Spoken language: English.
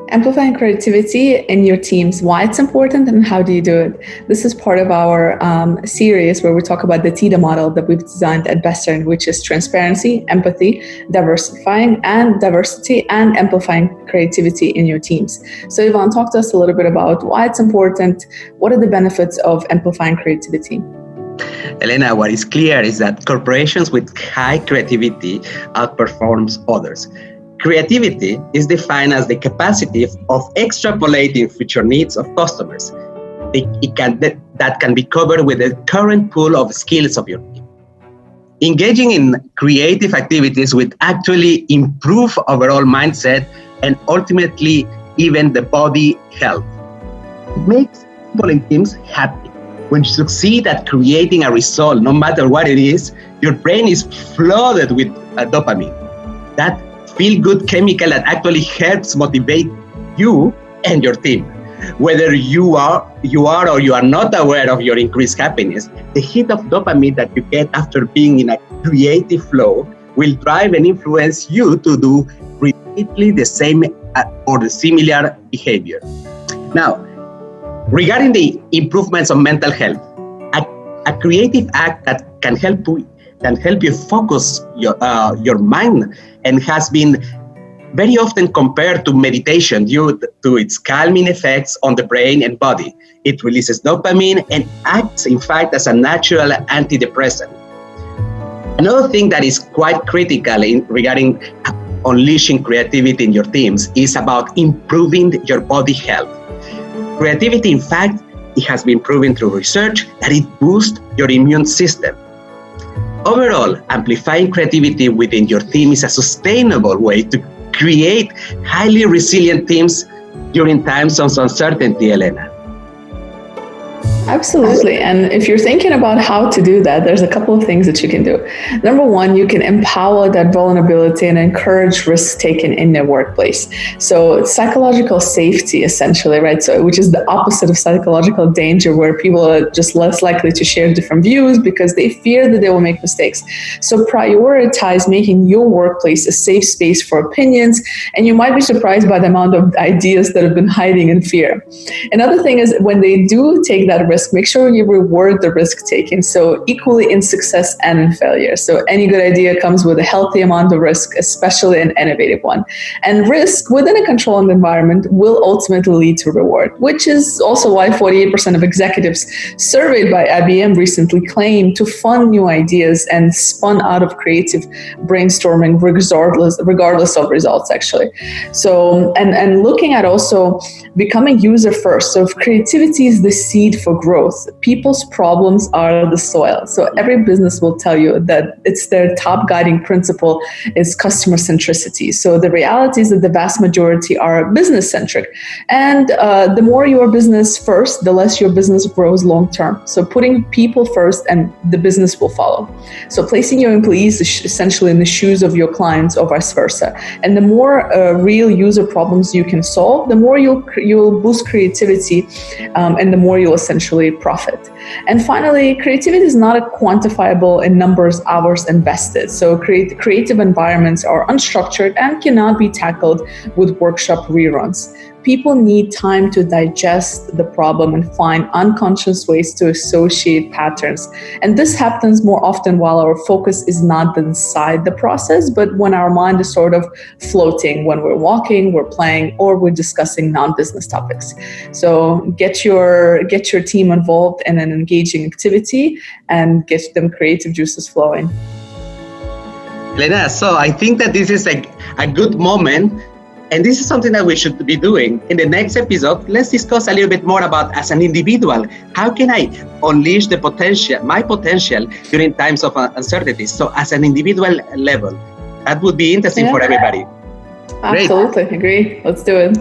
Amplifying creativity in your teams, why it's important and how do you do it? This is part of our series where we talk about the TEDA model that we've designed at Bessern, which is transparency, empathy, diversity and amplifying creativity in your teams. So Yvonne, talk to us a little bit about why it's important. What are the benefits of amplifying creativity? Elena, what is clear is that corporations with high creativity outperforms others. Creativity is defined as the capacity of extrapolating future needs of customers. That can be covered with the current pool of skills of your team. Engaging in creative activities will actually improve overall mindset and ultimately even the body health. It makes people in teams happy. When you succeed at creating a result, no matter what it is, your brain is flooded with dopamine. That feel-good chemical that actually helps motivate you and your team. Whether you are or you are not aware of your increased happiness, the hit of dopamine that you get after being in a creative flow will drive and influence you to do repeatedly the same or the similar behavior. Now, regarding the improvements of mental health, a creative act that can help you focus your mind and has been very often compared to meditation due to its calming effects on the brain and body. It releases dopamine and acts, in fact, as a natural antidepressant. Another thing that is quite critical regarding unleashing creativity in your teams is about improving your body health. Creativity, in fact, it has been proven through research that it boosts your immune system. Overall, amplifying creativity within your team is a sustainable way to create highly resilient teams during times of uncertainty, Elena. Absolutely. And if you're thinking about how to do that, there's a couple of things that you can do. Number one, you can empower that vulnerability and encourage risk taking in the workplace. So it's psychological safety, essentially, right? So which is the opposite of psychological danger, where people are just less likely to share different views because they fear that they will make mistakes. So prioritize making your workplace a safe space for opinions, and you might be surprised by the amount of ideas that have been hiding in fear. Another thing is when they do take that risk, make sure you reward the risk taking. So equally in success and in failure. So any good idea comes with a healthy amount of risk, especially an innovative one. And risk within a controlled environment will ultimately lead to reward, which is also why 48% of executives surveyed by IBM recently claimed to fund new ideas and spun out of creative brainstorming regardless of results, actually. So, and looking at also becoming user first. So if creativity is the seed for growth, people's problems are the soil. So every business will tell you that it's their top guiding principle is customer centricity. So the reality is that the vast majority are business centric. And the more you are business first, the less your business grows long term. So putting people first and the business will follow. So placing your employees essentially in the shoes of your clients or vice versa. And the more real user problems you can solve, the more you'll boost creativity and the more you'll essentially profit. And finally, creativity is not quantifiable in numbers, hours invested. So creative environments are unstructured and cannot be tackled with workshop reruns. People need time to digest the problem and find unconscious ways to associate patterns. And this happens more often while our focus is not inside the process, but when our mind is sort of floating, when we're walking, we're playing, or we're discussing non-business topics. So get your team involved in an engaging activity and get them creative juices flowing. Elena, so I think that this is a good moment. And this is something that we should be doing. In the next episode, let's discuss a little bit more about, as an individual, how can I unleash my potential during times of uncertainty? So as an individual level, that would be interesting for everybody. Absolutely, agree. Let's do it.